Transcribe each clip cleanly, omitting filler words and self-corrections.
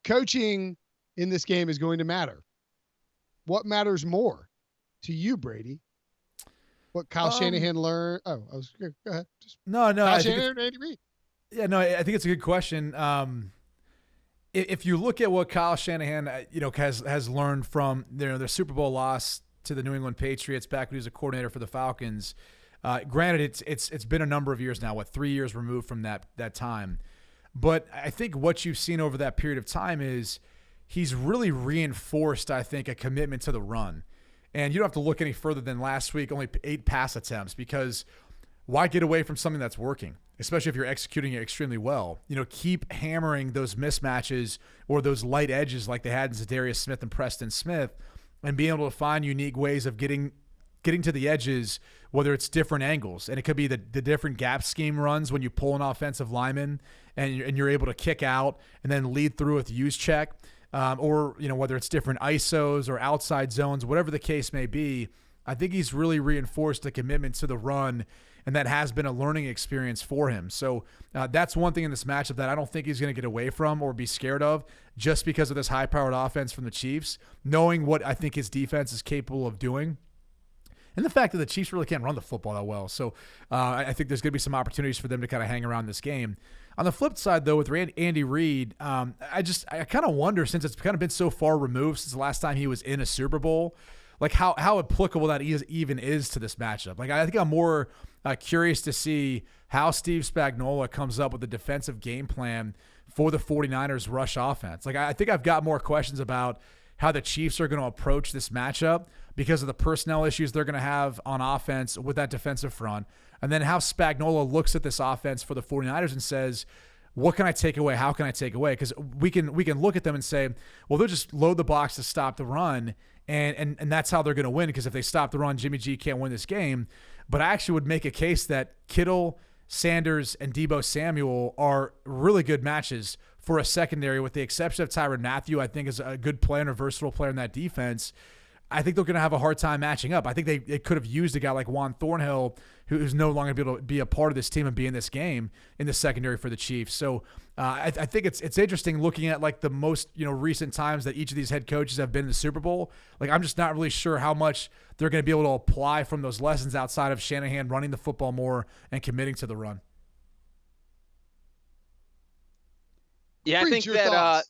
coaching in this game is going to matter. What matters more to you, Brady? What Kyle Shanahan learned? Oh, go ahead. No. Kyle Shanahan or Andy Reid? Yeah, no, I think it's a good question. If you look at what Kyle Shanahan, has learned from their Super Bowl loss to the New England Patriots back when he was a coordinator for the Falcons, granted it's been a number of years now, 3 years removed from that time, but I think what you've seen over that period of time is he's really reinforced, I think, a commitment to the run. And you don't have to look any further than last week, only 8 pass attempts, because why get away from something that's working, especially if you're executing it extremely well? Keep hammering those mismatches or those light edges like they had in Zadarius Smith and Preston Smith, and being able to find unique ways of getting to the edges, whether it's different angles. And it could be the different gap scheme runs when you pull an offensive lineman and you're able to kick out and then lead through with use check. Or whether it's different ISOs or outside zones, whatever the case may be, I think he's really reinforced a commitment to the run, and that has been a learning experience for him. So that's one thing in this matchup that I don't think he's going to get away from or be scared of, just because of this high-powered offense from the Chiefs, knowing what I think his defense is capable of doing. And the fact that the Chiefs really can't run the football that well. So I think there's going to be some opportunities for them to kind of hang around this game. On the flip side, though, with Andy Reid, I kind of wonder, since it's kind of been so far removed since the last time he was in a Super Bowl, like how applicable that even is to this matchup. Like, I think I'm more curious to see how Steve Spagnuolo comes up with a defensive game plan for the 49ers rush offense. Like, I think I've got more questions about how the Chiefs are going to approach this matchup because of the personnel issues they're going to have on offense with that defensive front. And then how Spagnuolo looks at this offense for the 49ers and says, what can I take away? How can I take away? Because we can look at them and say, well, they'll just load the box to stop the run, and that's how they're going to win, because if they stop the run, Jimmy G can't win this game. But I actually would make a case that Kittle, Sanders, and Deebo Samuel are really good matches for a secondary, with the exception of Tyrann Mathieu. I think is a good player and a versatile player in that defense. I think they're going to have a hard time matching up. I think they could have used a guy like Juan Thornhill, who's no longer going to be able to be a part of this team and be in this game in the secondary for the Chiefs. So I think it's interesting looking at like the most recent times that each of these head coaches have been in the Super Bowl. Like, I'm just not really sure how much they're going to be able to apply from those lessons outside of Shanahan running the football more and committing to the run. Yeah, I think that.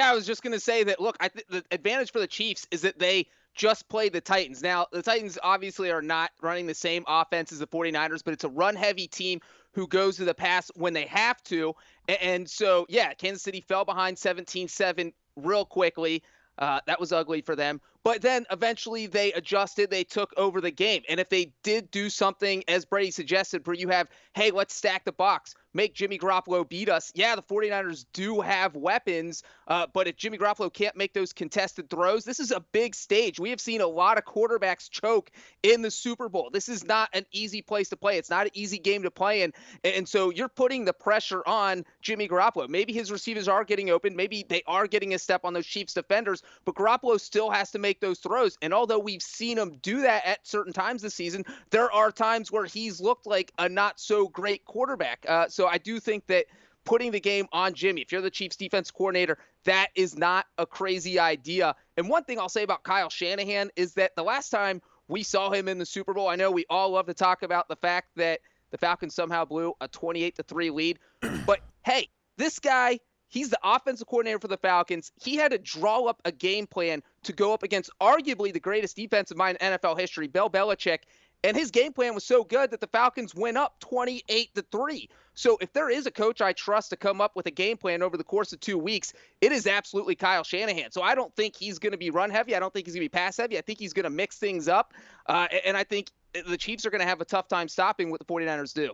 I was just going to say that, look, I think the advantage for the Chiefs is that they just played the Titans. Now, the Titans obviously are not running the same offense as the 49ers, but it's a run-heavy team who goes to the pass when they have to. And so, yeah, Kansas City fell behind 17-7 real quickly. That was ugly for them. But then eventually they adjusted. They took over the game. And if they did do something, as Brady suggested, where you have, hey, let's stack the box, make Jimmy Garoppolo beat us. Yeah, the 49ers do have weapons, but if Jimmy Garoppolo can't make those contested throws, this is a big stage. We have seen a lot of quarterbacks choke in the Super Bowl. This is not an easy place to play. It's not an easy game to play in. And so you're putting the pressure on Jimmy Garoppolo. Maybe his receivers are getting open. Maybe they are getting a step on those Chiefs defenders, but Garoppolo still has to make those throws. And although we've seen him do that at certain times this season, there are times where he's looked like a not so great quarterback. So I do think that putting the game on Jimmy, if you're the Chiefs defense coordinator, that is not a crazy idea. And one thing I'll say about Kyle Shanahan is that the last time we saw him in the Super Bowl, I know we all love to talk about the fact that the Falcons somehow blew a 28-3 lead, but hey, this guy, he's the offensive coordinator for the Falcons. He had to draw up a game plan to go up against arguably the greatest defensive mind in NFL history, Bill Belichick. And his game plan was so good that the Falcons went up 28-3. So if there is a coach I trust to come up with a game plan over the course of 2 weeks, it is absolutely Kyle Shanahan. So I don't think he's going to be run heavy. I don't think he's going to be pass heavy. I think he's going to mix things up. And I think the Chiefs are going to have a tough time stopping what the 49ers do.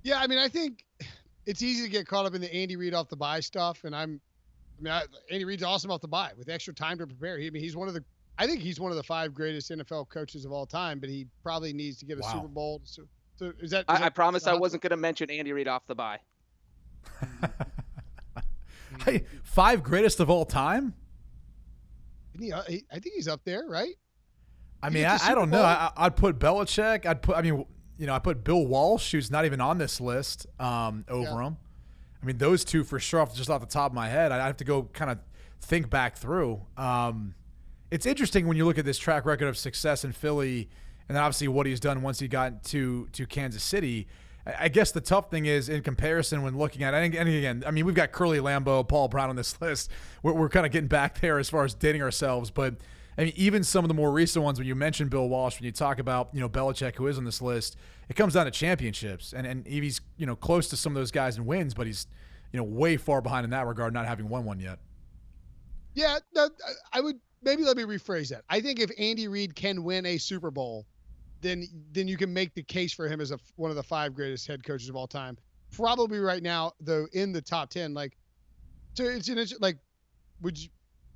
Yeah, I mean, I think it's easy to get caught up in the Andy Reid off the bye stuff. And Andy Reid's awesome off the bye with extra time to prepare. I think he's one of the 5 greatest NFL coaches of all time, but he probably needs to get a Super Bowl. So is that? I promised I wasn't going to mention Andy Reid off the bye. Hey, 5 greatest of all time? I think he's up there, right? I mean, I don't know. I'd put Belichick. I put Bill Walsh, who's not even on this list, over him. I mean, those two for sure, just off the top of my head. I have to go kind of think back through. It's interesting when you look at this track record of success in Philly, and then obviously what he's done once he got to Kansas City. I guess the tough thing is in comparison when looking at it, and again, I mean, we've got Curly Lambeau, Paul Brown on this list. We're kind of getting back there as far as dating ourselves, but I mean, even some of the more recent ones, when you mention Bill Walsh, when you talk about, Belichick, who is on this list, it comes down to championships. And he's, close to some of those guys in wins, but he's, way far behind in that regard, not having won one yet. Yeah, no, I would maybe let me rephrase that. I think if Andy Reid can win a Super Bowl, then you can make the case for him as one of the 5 greatest head coaches of all time. Probably right now, though, in the top 10. Would you,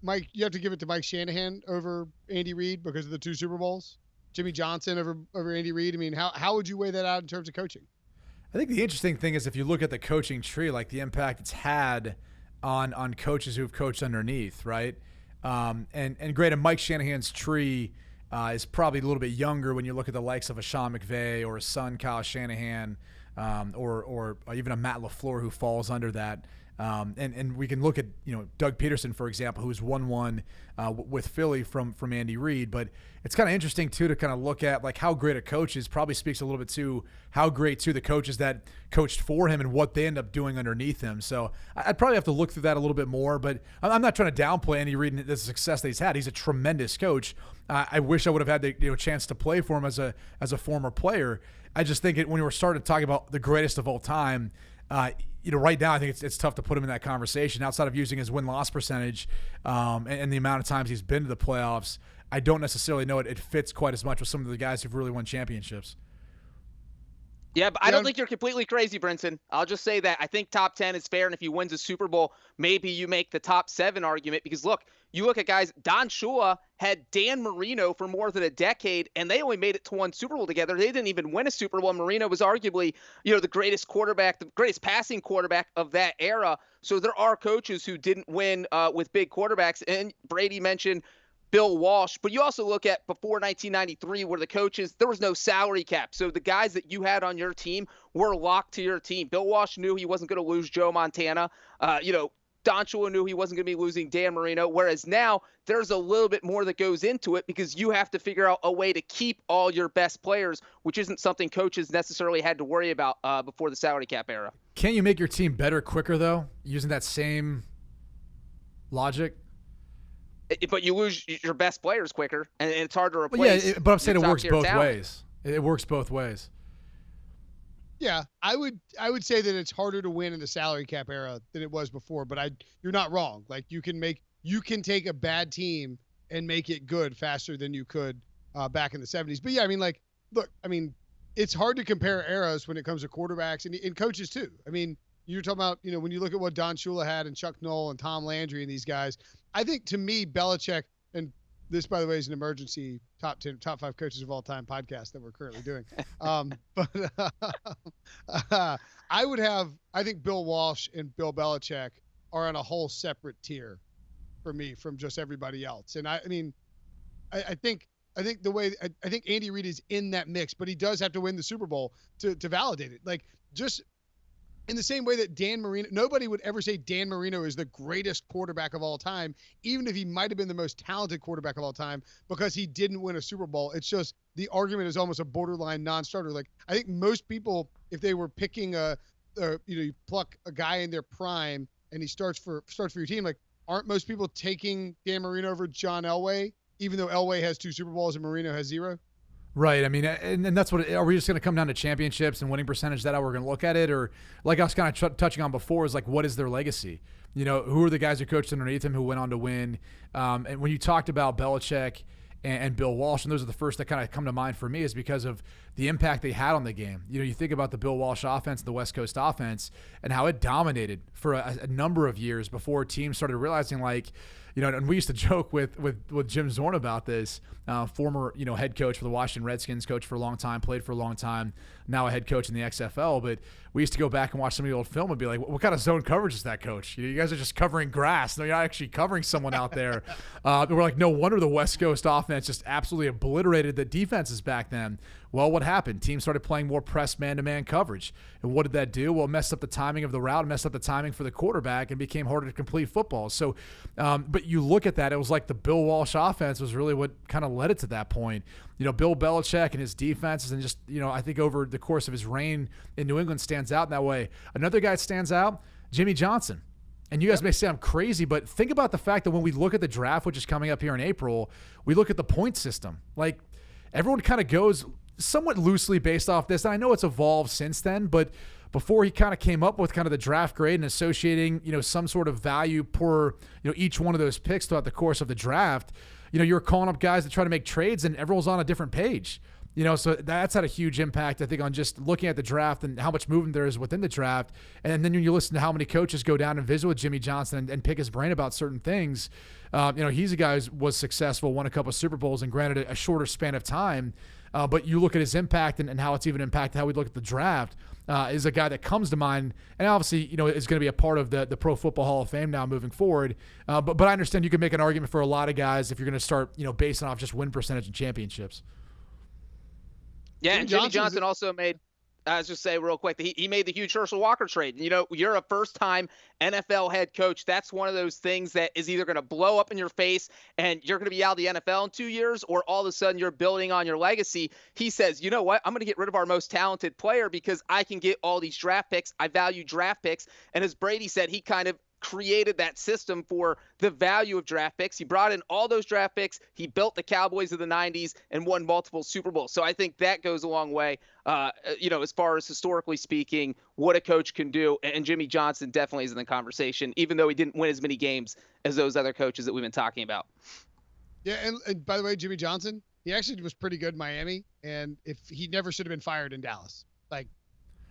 Mike? You have to give it to Mike Shanahan over Andy Reid because of the 2 Super Bowls. Jimmy Johnson over Andy Reid. I mean, how would you weigh that out in terms of coaching? I think the interesting thing is if you look at the coaching tree, like the impact it's had on coaches who've coached underneath, right? And granted, Mike Shanahan's tree is probably a little bit younger when you look at the likes of a Sean McVay or a son Kyle Shanahan, or even a Matt LaFleur who falls under that. And we can look at Doug Peterson, for example, who's won one with Philly from Andy Reid. But it's kind of interesting too to kind of look at like how great a coach is. Probably speaks a little bit to how great too the coaches that coached for him and what they end up doing underneath him. So I'd probably have to look through that a little bit more. But I'm not trying to downplay Andy Reid and the success that he's had. He's a tremendous coach. I wish I would have had the chance to play for him as a former player. I just think when we were starting to talk about the greatest of all time. Right now I think it's tough to put him in that conversation outside of using his win-loss percentage and the amount of times he's been to the playoffs. I don't necessarily know it fits quite as much with some of the guys who've really won championships. Yeah, but I don't think you're completely crazy, Brinson. I'll just say that I think top 10 is fair, and if he wins a Super Bowl, maybe you make the top 7 argument because, look, you look at guys, Don Shula had Dan Marino for more than a decade, and they only made it to 1 Super Bowl together. They didn't even win a Super Bowl. Marino was arguably, the greatest quarterback, the greatest passing quarterback of that era. So there are coaches who didn't win with big quarterbacks, and Brady mentioned Bill Walsh, but you also look at before 1993 where the coaches, there was no salary cap. So the guys that you had on your team were locked to your team. Bill Walsh knew he wasn't going to lose Joe Montana. Don Shula knew he wasn't going to be losing Dan Marino, whereas now there's a little bit more that goes into it because you have to figure out a way to keep all your best players, which isn't something coaches necessarily had to worry about before the salary cap era. Can't you make your team better quicker, though, using that same logic? But you lose your best players quicker, and it's hard to replace. Yeah, but I'm saying it works both ways. It works both ways. Yeah, I would say that it's harder to win in the salary cap era than it was before, but you're not wrong. Like you can take a bad team and make it good faster than you could back in the 70s. But yeah, look, it's hard to compare eras when it comes to quarterbacks and coaches too. You're talking about, when you look at what Don Shula had and Chuck Noll and Tom Landry and these guys, I think to me, Belichick, and this, by the way, is an emergency top 5 coaches of all time podcast that we're currently doing. I think Bill Walsh and Bill Belichick are on a whole separate tier for me from just everybody else. And I think Andy Reid is in that mix, but he does have to win the Super Bowl to validate it. Like just in the same way that Dan Marino, nobody would ever say Dan Marino is the greatest quarterback of all time, even if he might have been the most talented quarterback of all time, because he didn't win a Super Bowl. It's just the argument is almost a borderline non-starter. Like I think most people, if they were picking you pluck a guy in their prime and he starts for your team, like aren't most people taking Dan Marino over John Elway, even though Elway has 2 Super Bowls and Marino has 0? Right. And that's what. Are we just going to come down to championships and winning percentage? Is that how we're going to look at it, or like I was kind of touching on before, is like what is their legacy? Who are the guys who coached underneath him who went on to win? And when you talked about Belichick and Bill Walsh, and those are the first that kind of come to mind for me, is because of the impact they had on the game. You think about the Bill Walsh offense, the West Coast offense, and how it dominated for a number of years before teams started realizing like. And we used to joke with Jim Zorn about this, former, head coach for the Washington Redskins, coach for a long time, played for a long time, now a head coach in the XFL. But we used to go back and watch some of the old film and be like, what kind of zone coverage is that, coach? You guys are just covering grass. No, you're not actually covering someone out there. We're like, no wonder the West Coast offense just absolutely obliterated the defenses back then. Well, what happened? Teams started playing more press man-to-man coverage. And what did that do? Well, it messed up the timing of the route, messed up the timing for the quarterback, and became harder to complete football. So, but you look at that, it was like the Bill Walsh offense was really what kind of led it to that point. Bill Belichick and his defenses, and just, I think over the course of his reign in New England stands out in that way. Another guy that stands out, Jimmy Johnson. And you guys may say I'm crazy, but think about the fact that when we look at the draft, which is coming up here in April, we look at the point system. Like, everyone kind of goes somewhat loosely based off this. And I know it's evolved since then, but before he kind of came up with kind of the draft grade and associating, some sort of value per, each one of those picks throughout the course of the draft, you're calling up guys to try to make trades and everyone's on a different page. So that's had a huge impact, I think, on just looking at the draft and how much movement there is within the draft. And then when you listen to how many coaches go down and visit with Jimmy Johnson and pick his brain about certain things, he's a guy who was successful, won a couple of Super Bowls, and granted a shorter span of time. But you look at his impact and how it's even impacted how we look at the draft, is a guy that comes to mind, and obviously, is going to be a part of the Pro Football Hall of Fame now moving forward. But I understand you can make an argument for a lot of guys if you're going to start, basing off just win percentage and championships. Yeah, and Jimmy Johnson also made, I was just say real quick, he made the huge Herschel Walker trade. You're a first-time NFL head coach. That's one of those things that is either going to blow up in your face and you're going to be out of the NFL in 2 years, or all of a sudden you're building on your legacy. He says, you know what? I'm going to get rid of our most talented player because I can get all these draft picks. I value draft picks. And as Brady said, he kind of created that system for the value of draft picks. He brought in all those draft picks. He built the Cowboys of the 90s and won multiple Super Bowls. So I think that goes a long way, as far as historically speaking, what a coach can do. And Jimmy Johnson definitely is in the conversation, even though he didn't win as many games as those other coaches that we've been talking about. Yeah, and by the way, Jimmy Johnson, he actually was pretty good in Miami, and if he never should have been fired in Dallas. Like,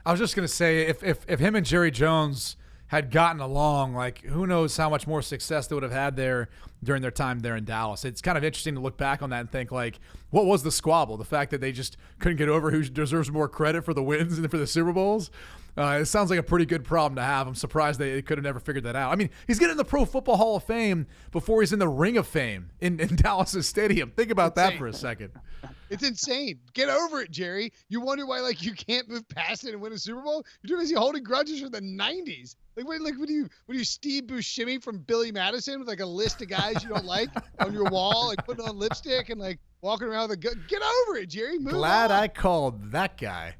I was just going to say, if him and Jerry Jones had gotten along, like, who knows how much more success they would have had there during their time there in Dallas. It's kind of interesting to look back on that and think, like, what was the squabble? The fact that they just couldn't get over who deserves more credit for the wins and for the Super Bowls? It sounds like a pretty good problem to have. I'm surprised they could have never figured that out. I mean, he's getting in the Pro Football Hall of Fame before he's in the Ring of Fame in Dallas' stadium. Think about that for a second. It's insane. Get over it, Jerry. You wonder why, like, you can't move past it and win a Super Bowl? You're too busy holding grudges from the 90s. Like, what do you Steve Buscemi from Billy Madison with, like, a list of guys you don't like on your wall, like putting on lipstick and, like, walking around with a gun? Get over it, Jerry. Move Glad on. I called that guy.